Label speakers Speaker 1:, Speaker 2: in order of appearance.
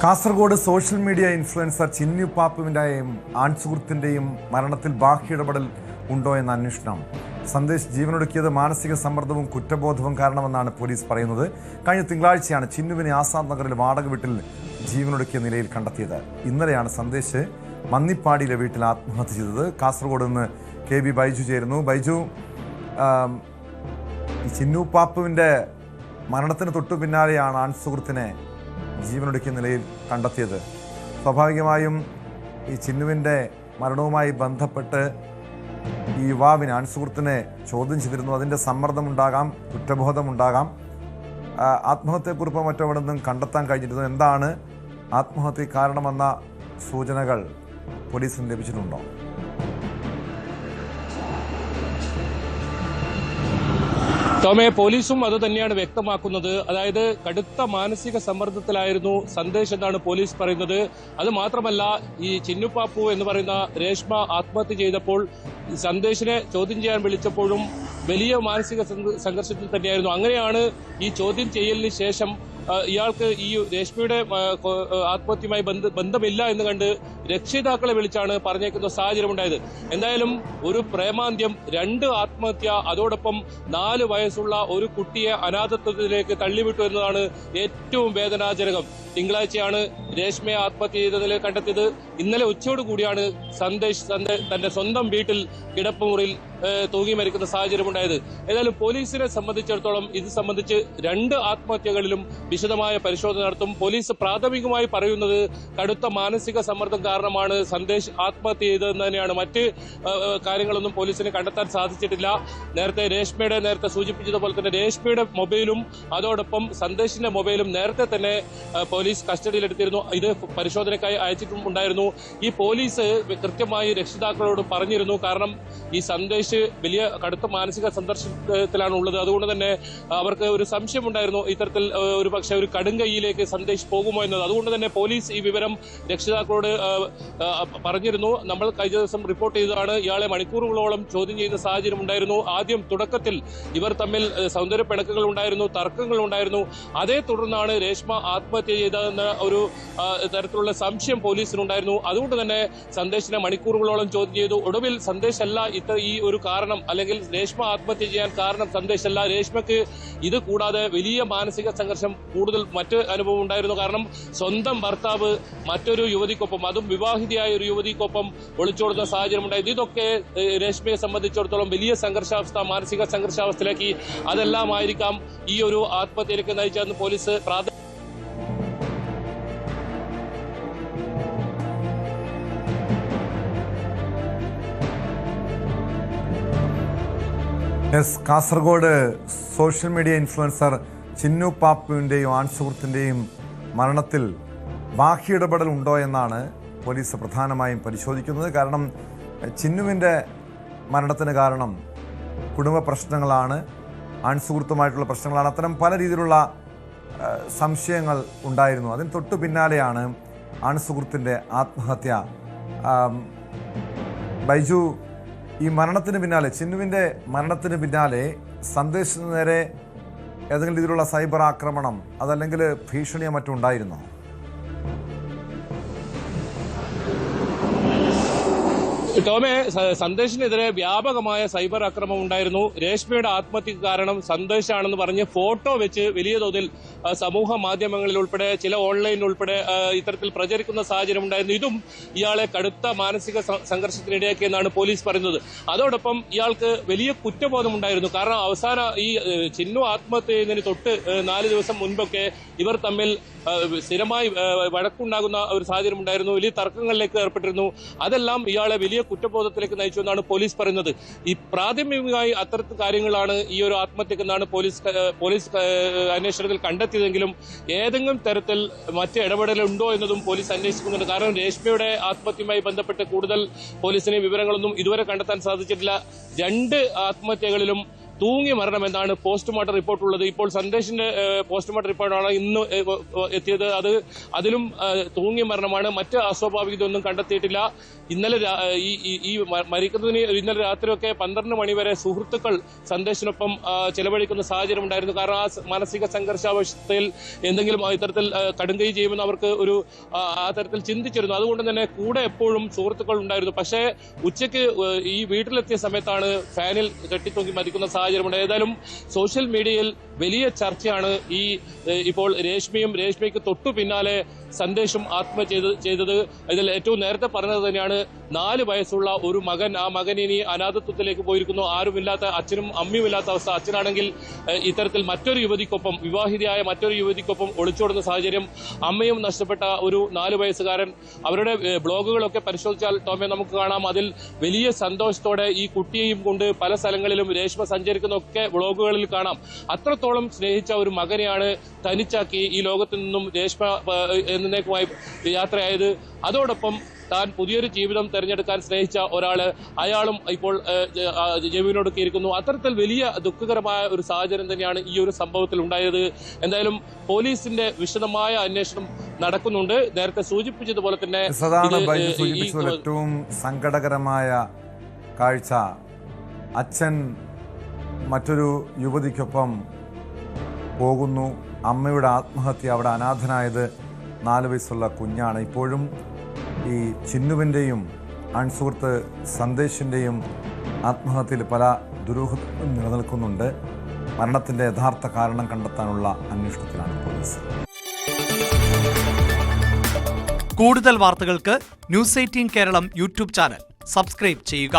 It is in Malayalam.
Speaker 1: Kasaragod social media influencer Chinnu പാപ്പുവിൻ്റെയും ആൺസുഹൃത്തിൻ്റെയും മരണത്തിൽ ബാഹ്യ ഇടപെടൽ ഉണ്ടോ എന്ന അന്വേഷണം. സന്ദേശ് ജീവനൊടുക്കിയത് മാനസിക സമ്മർദ്ദവും കുറ്റബോധവും കാരണമെന്നാണ് പോലീസ് പറയുന്നത്. കഴിഞ്ഞ തിങ്കളാഴ്ചയാണ് ചിന്നുവിനെ ആസാദ് നഗറിൽ വാടക വീട്ടിൽ ജീവനൊടുക്കിയ നിലയിൽ കണ്ടെത്തിയത്. ഇന്നലെയാണ് സന്ദേശ് മന്നിപ്പാടിയിലെ വീട്ടിൽ ആത്മഹത്യ ചെയ്തത്. കാസർഗോഡ് നിന്ന് KB ബൈജു ചേരുന്നു. ബൈജു, ചിന്നു പാപ്പുവിൻ്റെ മരണത്തിന് തൊട്ടു പിന്നാലെയാണ് ആൺസുഹൃത്തിനെ ജീവനൊടുക്കിയ നിലയിൽ കണ്ടെത്തിയത്. സ്വാഭാവികമായും ഈ ചിന്നുവിൻ്റെ മരണവുമായി ബന്ധപ്പെട്ട് ഈ യുവാവിനെ ആൺസുഹൃത്തിനെ ചോദ്യം ചെയ്തിരുന്നു. അതിൻ്റെ സമ്മർദ്ദമുണ്ടാകാം, കുറ്റബോധമുണ്ടാകാം. ആത്മഹത്യക്കുറിപ്പോ മറ്റോ അവിടെ നിന്നും കണ്ടെത്താൻ കഴിഞ്ഞിരുന്നു. എന്താണ് ആത്മഹത്യ കാരണമെന്ന സൂചനകൾ പോലീസിന് ലഭിച്ചിട്ടുണ്ടോ?
Speaker 2: ടോമെ, പോലീസും അത് തന്നെയാണ് വ്യക്തമാക്കുന്നത്. അതായത് കടുത്ത മാനസിക സമ്മർദ്ദത്തിലായിരുന്നു സന്ദേശ് എന്നാണ് പോലീസ് പറയുന്നത്. അത് മാത്രമല്ല, ഈ ചിന്നുപാപ്പു എന്ന് പറയുന്ന രേഷ്മ ആത്മഹത്യ ചെയ്തപ്പോൾ സന്ദേശിനെ ചോദ്യം ചെയ്യാൻ വിളിച്ചപ്പോഴും വലിയ മാനസിക സംഘർഷത്തിൽ തന്നെയായിരുന്നു. അങ്ങനെയാണ് ഈ ചോദ്യം ചെയ്യലിന് ശേഷം ഇയാൾക്ക് ഈ രേഷ്മയുടെ ആത്മഹത്യയുമായി ബന്ധമില്ല എന്ന് കണ്ട് രക്ഷിതാക്കളെ വിളിച്ചാണ് പറഞ്ഞേക്കുന്ന സാഹചര്യം ഉണ്ടായത്. എന്തായാലും ഒരു പ്രേമാന്ത്യം, 2 ആത്മഹത്യ, അതോടൊപ്പം 4 വയസ്സുള്ള ഒരു കുട്ടിയെ അനാഥത്വത്തിലേക്ക് തള്ളിവിട്ടു എന്നതാണ് ഏറ്റവും വേദനാജനകം. തിങ്കളാഴ്ചയാണ് രേഷ്മയെ ആത്മഹത്യ ചെയ്ത നിലയിൽ കണ്ടെത്തിയത്. ഇന്നലെ ഉച്ചയോടുകൂടിയാണ് സന്ദേശ് തന്റെ സ്വന്തം വീട്ടിൽ കിടപ്പുമുറിയിൽ തൂങ്ങി മരിക്കുന്ന സാഹചര്യം ഉണ്ടായത്. ഏതായാലും പോലീസിനെ സംബന്ധിച്ചിടത്തോളം ഇത് സംബന്ധിച്ച് 2 ആത്മഹത്യകളിലും വിശദമായ പരിശോധന നടത്തും. പോലീസ് പ്രാഥമികമായി പറയുന്നത് കടുത്ത മാനസിക സമ്മർദ്ദം കാരണമാണ് സന്ദേശ് ആത്മഹത്യ ചെയ്തതെന്ന് തന്നെയാണ്. മറ്റ് കാര്യങ്ങളൊന്നും പോലീസിന് കണ്ടെത്താൻ സാധിച്ചിട്ടില്ല. നേരത്തെ സൂചിപ്പിച്ചതുപോലെ തന്നെ രേഷ്മയുടെ മൊബൈലും അതോടൊപ്പം സന്ദേശിന്റെ മൊബൈലും നേരത്തെ തന്നെ പോലീസ് കസ്റ്റഡിയിലെടുത്തിരുന്നു. ഇത് പരിശോധനയ്ക്കായി അയച്ചിട്ടുണ്ടായിരുന്നു. ഈ പോലീസ് കൃത്യമായി രക്ഷിതാക്കളോട് പറഞ്ഞിരുന്നു. കാരണം ഈ സന്ദേശ് വലിയ കടുത്ത മാനസിക സംഘർഷത്തിലാണ് ഉള്ളത്. അതുകൊണ്ട് തന്നെ അവർക്ക് ഒരു സംശയമുണ്ടായിരുന്നു, ഇത്തരത്തിൽ ഒരു പക്ഷേ ഒരു കടുങ്കൈയിലേക്ക് സന്ദേശ് പോകുമോ എന്നത്. അതുകൊണ്ട് തന്നെ പോലീസ് ഈ വിവരം രക്ഷിതാക്കളോട് പറഞ്ഞിരുന്നു. നമ്മൾ കഴിഞ്ഞ ദിവസം റിപ്പോർട്ട് ചെയ്തതാണ്. ഇയാളെ മണിക്കൂറുകളോളം ചോദ്യം ചെയ്യുന്ന സാഹചര്യം ഉണ്ടായിരുന്നു. ആദ്യം തുടക്കത്തിൽ ഇവർ തമ്മിൽ സൗന്ദര്യ പിണക്കുകൾ ഉണ്ടായിരുന്നു, തർക്കങ്ങൾ ഉണ്ടായിരുന്നു. അതേ തുടർന്നാണ് രേഷ്മ ആത്മഹത്യ ചെയ്തതെന്ന ഒരു തരത്തിലുള്ള സംശയം പോലീസിനുണ്ടായിരുന്നു. അതുകൊണ്ട് തന്നെ സന്ദേശിനെ മണിക്കൂറുകളോളം ചോദ്യം ചെയ്തു. ഒടുവിൽ സന്ദേശല്ല ഈ ഒരു കാരണം, അല്ലെങ്കിൽ രേഷ്മ ആത്മഹത്യ ചെയ്യാൻ കാരണം സന്ദേശല്ല. രേഷ്മയ്ക്ക് ഇത് കൂടാതെ വലിയ മാനസിക സംഘർഷം, കൂടുതൽ മറ്റ് അനുഭവം ഉണ്ടായിരുന്നു. കാരണം സ്വന്തം ഭർത്താവ് മറ്റൊരു യുവതിക്കൊപ്പം, അതും വിവാഹിതയായ ഒരു യുവതിക്കൊപ്പം ഒളിച്ചോടുന്ന സാഹചര്യം ഉണ്ടായത്. ഇതൊക്കെ രേഷ്മയെ സംബന്ധിച്ചിടത്തോളം വലിയ സംഘർഷാവസ്ഥ, മാനസിക സംഘർഷാവസ്ഥയിലേക്ക് അതെല്ലാം ആയിരിക്കാം ഈ ഒരു ആത്മഹത്യയിലേക്ക് നയിച്ചതെന്ന് police
Speaker 1: Kasaragod social media influencer Chinnu പാപ്പുവിൻ്റെയും ആൺസുഹൃത്തിൻ്റെയും മരണത്തിൽ ബാഹ്യ ഇടപെടൽ ഉണ്ടോ എന്നാണ് പോലീസ് പ്രധാനമായും പരിശോധിക്കുന്നത്. കാരണം ചിന്നുവിൻ്റെ മരണത്തിന് കാരണം കുടുംബ പ്രശ്നങ്ങളാണ്, ആൺസുഹൃത്തുമായിട്ടുള്ള പ്രശ്നങ്ങളാണ്. അത്തരം പല രീതിയിലുള്ള സംശയങ്ങൾ ഉണ്ടായിരുന്നു. അതിന് തൊട്ടു പിന്നാലെയാണ് ആൺസുഹൃത്തിൻ്റെ ആത്മഹത്യ. ബൈജു, ഈ മരണത്തിന് പിന്നാലെ, ചിന്നുവിൻ്റെ മരണത്തിന് പിന്നാലെ സന്ദേശത്തിന് നേരെ ഏതെങ്കിലും രീതിയിലുള്ള സൈബർ ആക്രമണം, അതല്ലെങ്കിൽ ഭീഷണിയോ മറ്റും ഉണ്ടായിരുന്നോ?
Speaker 2: ടോമെ, സന്ദേശിനെതിരെ വ്യാപകമായ സൈബർ ആക്രമണം ഉണ്ടായിരുന്നു. രേഷ്മയുടെ ആത്മഹത്യക്ക് കാരണം സന്ദേശാണെന്ന് പറഞ്ഞ് ഫോട്ടോ വെച്ച് വലിയ തോതിൽ സമൂഹ മാധ്യമങ്ങളിൽ ഉൾപ്പെടെ ചില ഓൺലൈനിൽ ഉൾപ്പെടെ ഇത്തരത്തിൽ പ്രചരിക്കുന്ന സാഹചര്യം ഉണ്ടായിരുന്നു. ഇതും ഇയാളെ കടുത്ത മാനസിക സംഘർഷത്തിനിടയാക്കിയെന്നാണ് പോലീസ് പറയുന്നത്. അതോടൊപ്പം ഇയാൾക്ക് വലിയ കുറ്റബോധം ഉണ്ടായിരുന്നു. കാരണം അവസാന ഈ ചിന്നു ആത്മഹത്യ ചെയ്യുന്നതിന് തൊട്ട് 4 ദിവസം മുൻപൊക്കെ ഇവർ തമ്മിൽ സ്ഥിരമായി വഴക്കുണ്ടാകുന്ന ഒരു സാഹചര്യം ഉണ്ടായിരുന്നു. വലിയ തർക്കങ്ങളിലേക്ക് ഏർപ്പെട്ടിരുന്നു. അതെല്ലാം ഇയാളെ വലിയ കുറ്റബോധത്തിലേക്ക് നയിച്ചു എന്നാണ് പോലീസ് പറയുന്നത്. ഈ പ്രാഥമികമായി അത്തരത്തിൽ കാര്യങ്ങളാണ് ഈ ഒരു ആത്മഹത്യക്കെന്നാണ് പോലീസ് അന്വേഷണത്തിൽ കണ്ടെത്തിയതെങ്കിലും ഏതെങ്കിലും തരത്തിൽ മറ്റ് ഇടപെടലുണ്ടോ എന്നതും പോലീസ് അന്വേഷിക്കുന്നുണ്ട്. കാരണം രേഷ്മയുടെ ആത്മഹത്യയുമായി ബന്ധപ്പെട്ട് കൂടുതൽ പോലീസിന് വിവരങ്ങളൊന്നും ഇതുവരെ കണ്ടെത്താൻ സാധിച്ചിട്ടില്ല. 2 ആത്മഹത്യകളിലും തൂങ്ങി മരണമെന്നാണ് പോസ്റ്റ്മോർട്ടം റിപ്പോർട്ട് ഉള്ളത്. ഇപ്പോൾ സന്ദേശിന്റെ പോസ്റ്റ്മോർട്ടം റിപ്പോർട്ടാണ് ഇന്ന് എത്തിയത്. അതിലും തൂങ്ങി മരണമാണ്. മറ്റ് അസ്വാഭാവികതയൊന്നും കണ്ടെത്തിയിട്ടില്ല. ഇന്നലെ ഈ മരിക്കുന്നതിന് ഇന്നലെ രാത്രിയൊക്കെ 12 മണി വരെ സുഹൃത്തുക്കൾ സന്ദേശിനൊപ്പം ചെലവഴിക്കുന്ന സാഹചര്യം ഉണ്ടായിരുന്നു. കാരണം ആ മാനസിക സംഘർഷാവസ്ഥയിൽ എന്തെങ്കിലും ഇത്തരത്തിൽ കടുങ്കൈ ചെയ്യുമെന്ന് അവർക്ക് ആ തരത്തിൽ ചിന്തിച്ചിരുന്നു. അതുകൊണ്ട് തന്നെ കൂടെ എപ്പോഴും സുഹൃത്തുക്കൾ ഉണ്ടായിരുന്നു. പക്ഷേ ഉച്ചയ്ക്ക് ഈ വീട്ടിലെത്തിയ സമയത്താണ് ഫാനിൽ കെട്ടിത്തൂങ്ങി മരിക്കുന്ന സാഹചര്യമുണ്ട്. ഏതായാലും സോഷ്യൽ മീഡിയയിൽ വലിയ ചർച്ചയാണ് ഇപ്പോൾ രേഷ്മയ്ക്ക് തൊട്ടു പിന്നാലെ സന്ദേശം ആത്മഹത്യ ചെയ്തത്. ഇതിൽ ഏറ്റവും നേരത്തെ പറഞ്ഞത് തന്നെയാണ് 4 വയസ്സുള്ള ഒരു മകൻ. ആ മകൻ ഇനി അനാഥത്വത്തിലേക്ക് പോയിരിക്കുന്നു. ആരുമില്ലാത്ത, അച്ഛനും അമ്മയുമില്ലാത്ത അവസ്ഥ. അച്ഛനാണെങ്കിൽ ഇത്തരത്തിൽ വിവാഹിതയായ മറ്റൊരു യുവതിക്കൊപ്പം ഒളിച്ചോടുന്ന സാഹചര്യം. അമ്മയും നഷ്ടപ്പെട്ട ഒരു 4 വയസ്സുകാരൻ. അവരുടെ ബ്ലോഗുകളൊക്കെ പരിശോധിച്ചാൽ ടോമെ നമുക്ക് കാണാം. അതിൽ വലിയ സന്തോഷത്തോടെ ഈ കുട്ടിയെയും കൊണ്ട് പല സ്ഥലങ്ങളിലും രേഷ്മ സഞ്ചരിക്കുന്നൊക്കെ ബ്ലോഗുകളിൽ കാണാം. അത്രത്തോളം സ്നേഹിച്ച ഒരു മകനെയാണ് തനിച്ചാക്കി ഈ ലോകത്തു നിന്നും രേഷ്മ എന്നേക്കുമായി യാത്രയായത്. അതോടൊപ്പം താൻ പുതിയൊരു ജീവിതം തെരഞ്ഞെടുക്കാൻ സ്നേഹിച്ച അയാളും ഇപ്പോൾ ജയിലിനൊടുക്കിയിരിക്കുന്നു. അത്തരത്തിൽ വലിയ ദുഃഖകരമായ ഒരു സാഹചര്യം തന്നെയാണ് ഈ ഒരു സംഭവത്തിൽ ഉണ്ടായത്. എന്തായാലും പോലീസിന്റെ വിശദമായ അന്വേഷണം നടക്കുന്നുണ്ട്. നേരത്തെ സൂചിപ്പിച്ചതുപോലെ തന്നെ
Speaker 1: ഏറ്റവും സങ്കടകരമായ കാഴ്ച, അച്ഛൻ മറ്റൊരു യുവതിക്കൊപ്പം പോകുന്നു. അമ്മയുടെ ആത്മഹത്യ, അവിടെ അനാഥനായത് 4 വയസ്സുള്ള കുഞ്ഞാണ്. ഇപ്പോഴും ഈ ചിന്നുവിൻ്റെയും അൺസുഹൃത്ത് സന്ദേശിൻ്റെയും ആത്മഹത്യയിൽ പല ദുരൂഹതകളും നിലനിൽക്കുന്നുണ്ട്. മരണത്തിൻ്റെ യഥാർത്ഥ കാരണം കണ്ടെത്താനുള്ള അന്വേഷണത്തിലാണ് പോലീസ്.
Speaker 3: കൂടുതൽ വാർത്തകൾക്ക് News 18 Keralam YouTube channel subscribe ചെയ്യുക.